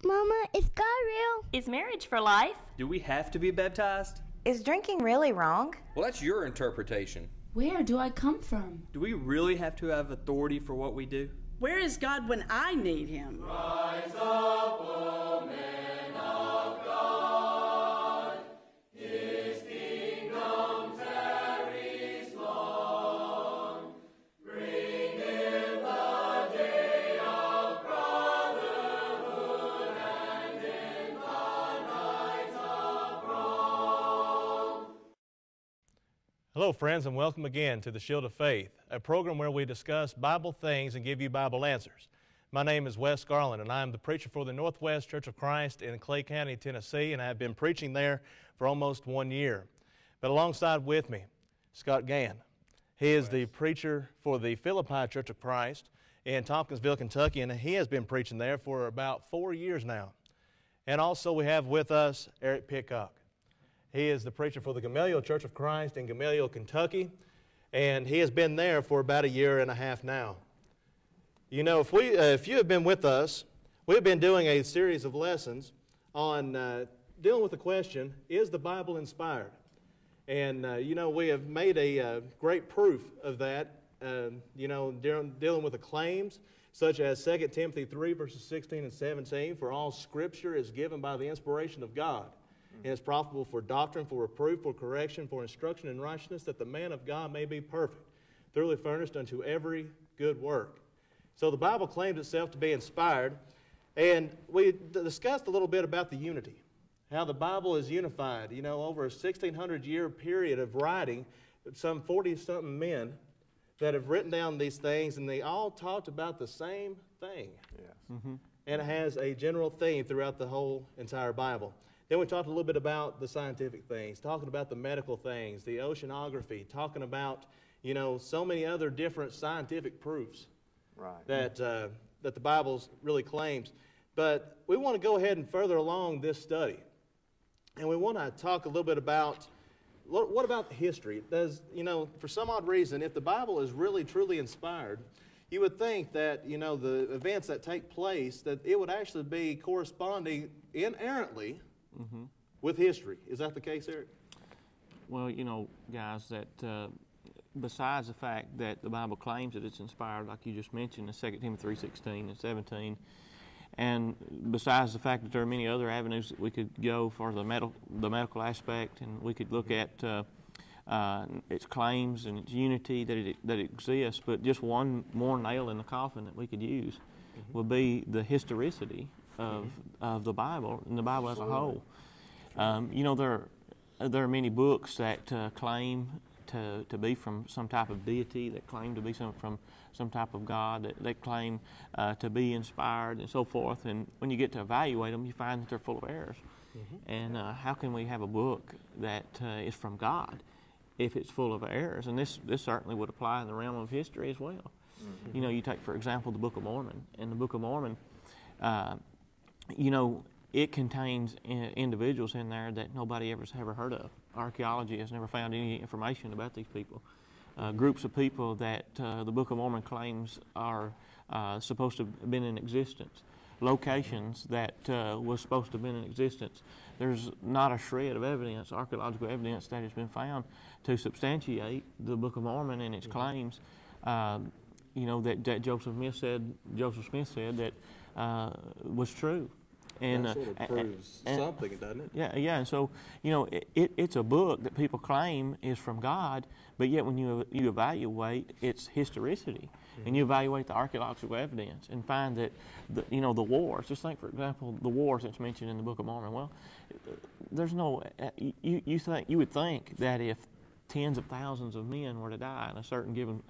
Mama, is God real? Is marriage for life? Do we have to be baptized? Is drinking really wrong? Well, that's your interpretation. Where do I come from? Do we really have to have authority for what we do? Where is God when I need Him? Rise up, O men of God. His kingdom tarries long. Bring in the day of brotherhood and in the night of wrong. Hello, friends, and welcome again to the Shield of Faith, a program where we discuss Bible things and give you Bible answers. My name is Wes Garland, and I am the preacher for the Northwest Church of Christ in Clay County, Tennessee, and I have been preaching there for almost 1 year. But alongside with me, Scott Gann. He is the preacher for the Philippi Church of Christ in Tompkinsville, Kentucky, and he has been preaching there for about 4 years now. And also we have with us Eric Pickock. He is the preacher for the Gamaliel Church of Christ in Gamaliel, Kentucky, and he has been there for about 1.5 years now. You know, if you have been with us, we've been doing a series of lessons on dealing with the question, is the Bible inspired? And, you know, we have made a great proof of that, you know, dealing with the claims, such as 2 Timothy 3, verses 16 and 17, for all Scripture is given by the inspiration of God, and is profitable for doctrine, for reproof, for correction, for instruction in righteousness, that the man of God may be perfect, thoroughly furnished unto every good work. So the Bible claims itself to be inspired, and we discussed a little bit about the unity, how the Bible is unified. You know, over a 1,600-year period of writing, some 40-something men that have written down these things, and they all talked about the same thing. Yes. Mm-hmm. And it has a general theme throughout the whole entire Bible. Then we talked a little bit about the scientific things, talking about the medical things, the oceanography, talking about, you know, so many other different scientific proofs that the Bible really claims. But we want to go ahead and further along this study. And we want to talk a little bit about, what about history? Does, you know, for some odd reason, if the Bible is really, truly inspired, you would think that, you know, the events that take place, that it would actually be corresponding inerrantly with history. Is that the case, Eric? Well, you know, guys, that besides the fact that the Bible claims that it's inspired, like you just mentioned in 2 Timothy 3:16 and 17, and besides the fact that there are many other avenues that we could go for the medical aspect, and we could look at its claims and its unity that it exists, but just one more nail in the coffin that we could use would be the historicity of the Bible and the Bible as a whole. You know, there are many books that claim to be from some type of deity, that claim to be from some type of God, that claim to be inspired and so forth. And when you get to evaluate them, you find that they're full of errors. And how can we have a book that is from God if it's full of errors? And this certainly would apply in the realm of history as well. You know, you take, for example, the Book of Mormon. And the Book of Mormon, you know, it contains individuals in there that nobody ever heard of. Archaeology has never found any information about these people. Groups of people that the Book of Mormon claims are supposed to have been in existence. Locations that was supposed to have been in existence. There's not a shred of evidence, archaeological evidence, that has been found to substantiate the Book of Mormon and its claims. You know, that Joseph Smith said that was true. And that sort of proves something, doesn't it? Yeah. And so, you know, it's a book that people claim is from God, but yet when you evaluate its historicity and you evaluate the archaeological evidence and find that, the wars, just think, for example, the wars that's mentioned in the Book of Mormon. Well, there's no, you would think that if tens of thousands of men were to die in a certain given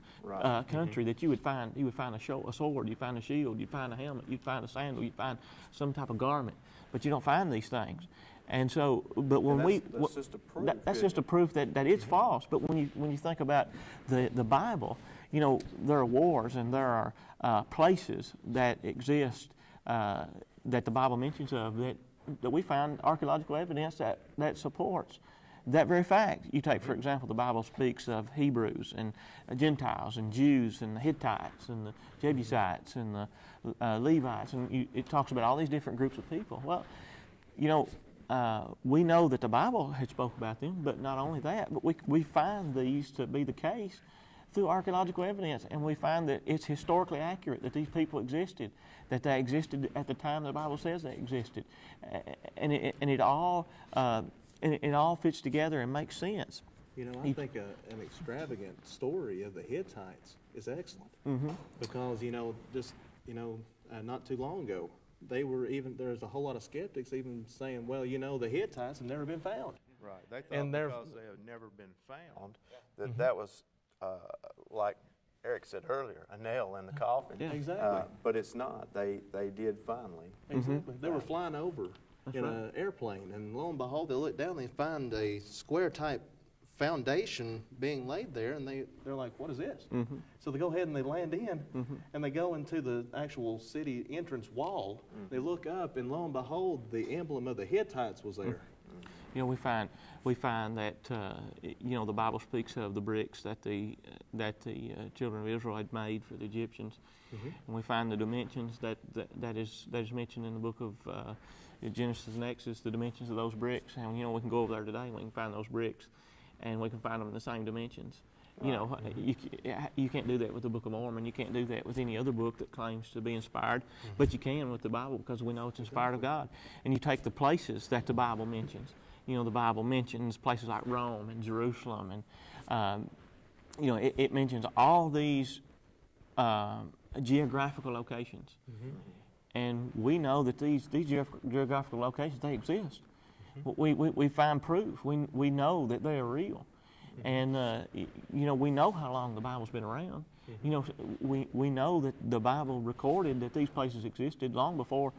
country, that you would find a sword, you'd find a shield, you'd find a helmet, you'd find a sandal, you'd find some type of garment, but you don't find these things. And so, but when that's just a proof. That's just a proof that it's false. But when you think about the Bible, you know, there are wars and there are places that exist that the Bible mentions of that we find archaeological evidence that supports. that very fact. You take, for example, the Bible speaks of Hebrews and Gentiles and Jews and the Hittites and the Jebusites and the Levites, and it talks about all these different groups of people. Well, we know that the Bible had spoke about them, but not only that, but we find these to be the case through archaeological evidence, and we find that it's historically accurate that these people existed, that they existed at the time the Bible says they existed, and it all fits together and makes sense. I think an extravagant story of the Hittites is excellent because not too long ago there's a whole lot of skeptics even saying, well, the Hittites have never been found. Right. They thought because they have never been found that was like Eric said earlier, a nail in the coffin. Yeah, exactly. But it's not. They did finally. Exactly. They were flying over in an airplane, and lo and behold, they look down and they find a square-type foundation being laid there, and they're like, what is this? So they go ahead and they land in, and they go into the actual city entrance wall. They look up, and lo and behold, the emblem of the Hittites was there. We find that the Bible speaks of the bricks that the children of Israel had made for the Egyptians, and we find the dimensions that is mentioned in the book of Genesis and Exodus, the dimensions of those bricks, and we can go over there today and we can find those bricks, and we can find them in the same dimensions. You can't do that with the Book of Mormon. You can't do that with any other book that claims to be inspired, but you can with the Bible because we know it's inspired of God. And you take the places that the Bible mentions. The Bible mentions places like Rome and Jerusalem, and it mentions all these geographical locations, and we know that these geographical locations, they exist. We find proof. We know that they are real, and we know how long the Bible's been around. We know that the Bible recorded that these places existed long before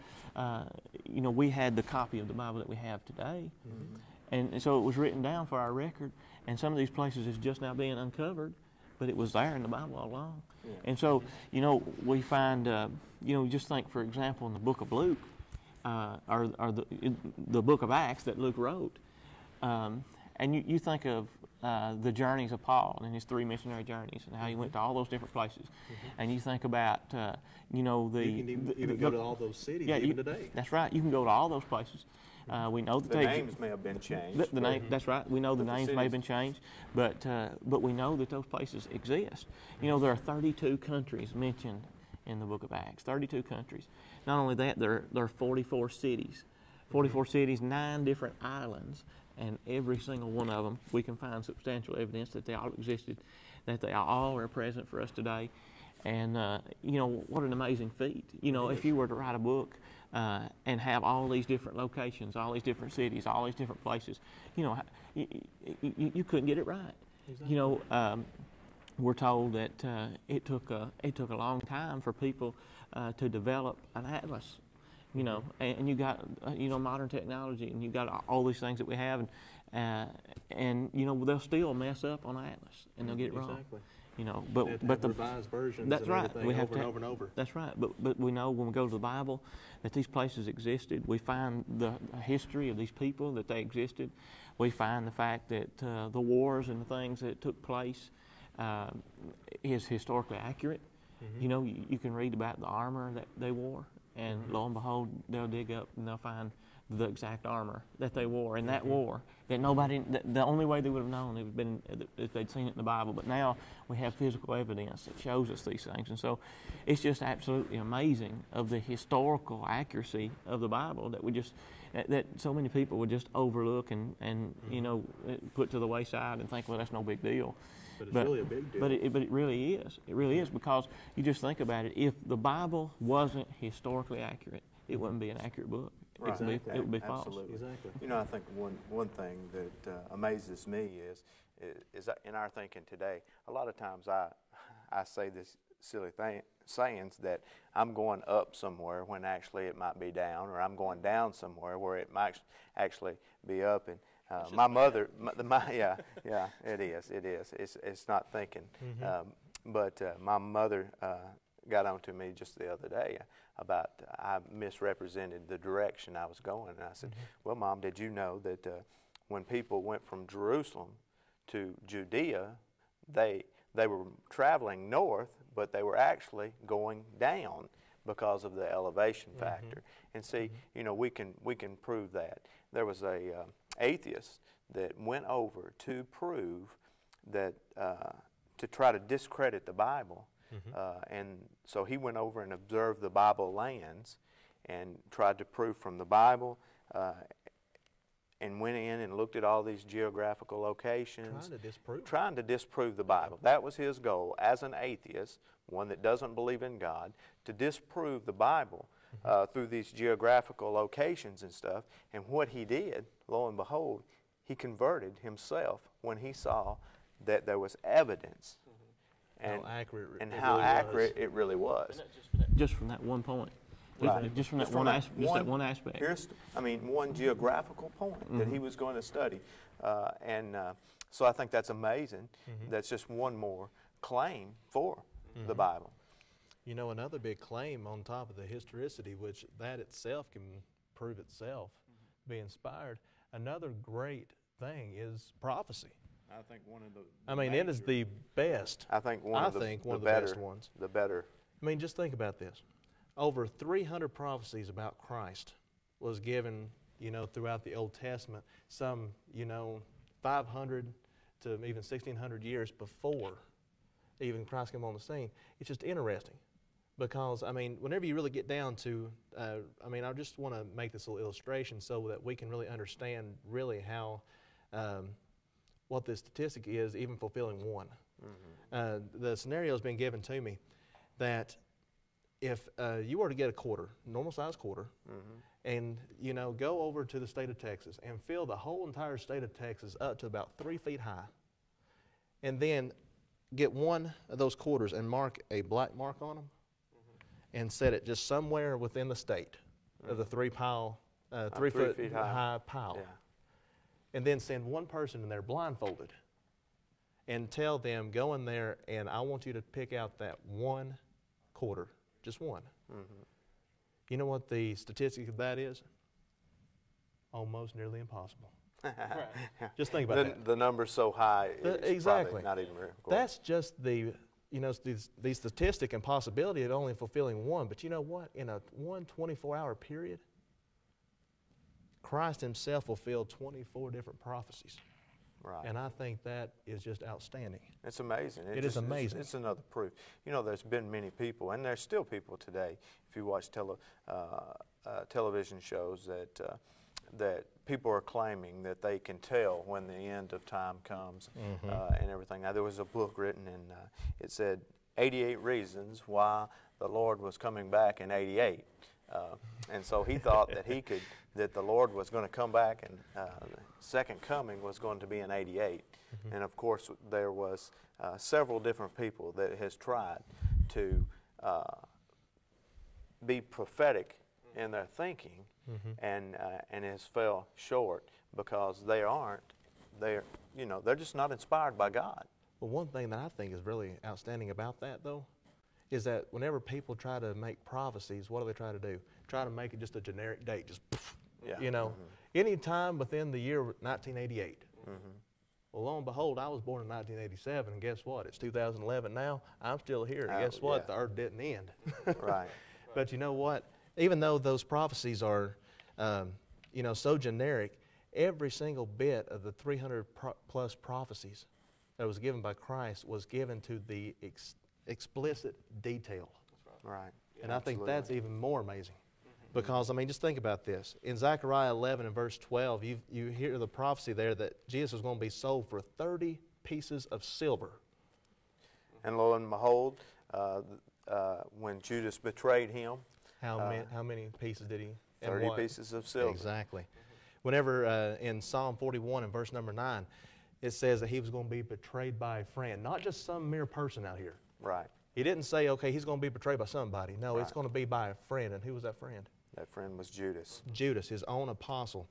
we had the copy of the Bible that we have today. And so it was written down for our record, and some of these places is just now being uncovered, but it was there in the Bible all along. And so we find just think, for example, in the book of Luke or the book of Acts that Luke wrote, and you think of the journeys of Paul and his 3 missionary journeys and how he went to all those different places, and you think about you can even go to all those cities even today. That's right. You can go to all those places. We know that the names may have been changed. The name, that's right. We know the names may have been changed, but we know that those places exist. There are 32 countries mentioned in the book of Acts. 32 countries. Not only that, there are 44 cities. 44 cities, 9 different islands. And every single one of them, we can find substantial evidence that they all existed, that they all are present for us today. And, what an amazing feat. If you were to write a book and have all these different locations, all these different cities, all these different places, you couldn't get it right. Exactly. We're told that it took a long time for people to develop an atlas. And you got modern technology, and you got all these things that we have, and they'll still mess up on Atlas, and they'll get it wrong. Exactly. But the revised versions. That's right. We have over and over. That's right. But we know when we go to the Bible that these places existed. We find the history of these people, that they existed. We find the fact that the wars and the things that took place is historically accurate. You can read about the armor that they wore. And lo and behold, they'll dig up and they'll find the exact armor that they wore in that war. That the only way they would have known it would have been if they'd seen it in the Bible. But now we have physical evidence that shows us these things. And so it's just absolutely amazing of the historical accuracy of the Bible that so many people would just overlook and put to the wayside and think, well, that's no big deal. But it's really a big deal. But it really is. It really is, because you just think about it. If the Bible wasn't historically accurate, it wouldn't be an accurate book. Right. It would be false. Absolutely. Exactly. I think one thing that amazes me is in our thinking today, a lot of times I say this silly sayings that I'm going up somewhere when actually it might be down, or I'm going down somewhere where it might actually be up. And my mother, it is. It's not thinking. But my mother got on to me just the other day about I misrepresented the direction I was going. And I said, well, Mom, did you know that when people went from Jerusalem to Judea, they were traveling north, but they were actually going down because of the elevation factor. And see, you know, we can prove that. There was a atheist that went over to prove that to try to discredit the Bible, and so he went over and observed the Bible lands and tried to prove from the Bible. And went in and looked at all these geographical locations. Trying to disprove the Bible. That was his goal as an atheist, one that doesn't believe in God, to disprove the Bible through these geographical locations and stuff. And what he did, lo and behold, he converted himself when he saw that there was evidence and how accurate it really was. Just from that one point. Right. Just from that one aspect. Here's, I mean, one geographical point that he was going to study. So I think that's amazing. That's just one more claim for the Bible. You know, another big claim on top of the historicity, which that itself can prove itself, be inspired. Another great thing is prophecy. I think one of the I mean, it is the best. I think one of the best ones. The better. I mean, just think about this. Over 300 prophecies about Christ was given, you know, throughout the Old Testament, some, you know, 500 to even 1,600 years before even Christ came on the scene. It's just interesting because, I mean, whenever you really get down to, I mean, I just want to make this little illustration so that we can really understand really how, what the statistic is, even fulfilling one. The scenario has been given to me that if you were to get a quarter, normal size quarter, and you know, go over to the state of Texas and fill the whole entire state of Texas up to about 3 feet high, and then get one of those quarters and mark a black mark on them, and set it just somewhere within the state of the 3 foot high pile, and then send one person in there blindfolded, and tell them, go in there and I want you to pick out that one quarter. Just one. You know what the statistic of that is? Almost nearly impossible. Just think about that. The number's so high, it's exactly. probably not even real. That's just the, you know, the statistic and possibility of only fulfilling one. But you know what? In a 24-hour period, Christ himself fulfilled 24 different prophecies. Right. And I think that is just outstanding. It's amazing. It is amazing. It's another proof. You know, there's been many people, and there's still people today, if you watch television shows, that people are claiming that they can tell when the end of time comes and everything. Now, there was a book written, and it said 88 reasons why the Lord was coming back in 88. And so he thought that the Lord was going to come back, and the second coming was going to be in 88. And of course, there was several different people that has tried to be prophetic in their thinking, and has fell short because they're just not inspired by God. Well, one thing that I think is really outstanding about that, though, is that whenever people try to make prophecies, what do they try to do? Try to make it just a generic date, just, you know, any time within the year 1988. Well, lo and behold, I was born in 1987, and guess what? It's 2011 now. I'm still here. And guess what? The earth didn't end. Right. But you know what? Even though those prophecies are, you know, so generic, every single bit of the 300 plus prophecies that was given by Christ was given to the explicit detail. Right. And I think that's even more amazing. Because, I mean, just think about this. In Zechariah 11 and verse 12, you hear the prophecy there that Jesus was going to be sold for 30 pieces of silver. And lo and behold, when Judas betrayed him, how many pieces did he? 30 pieces of silver. Exactly. Whenever in Psalm 41 and verse number 9, it says that he was going to be betrayed by a friend, not just some mere person out here. Right. He didn't say, okay, he's going to be betrayed by somebody. No, it's going to be by a friend. And who was that friend? That friend was Judas. Judas, his own apostle.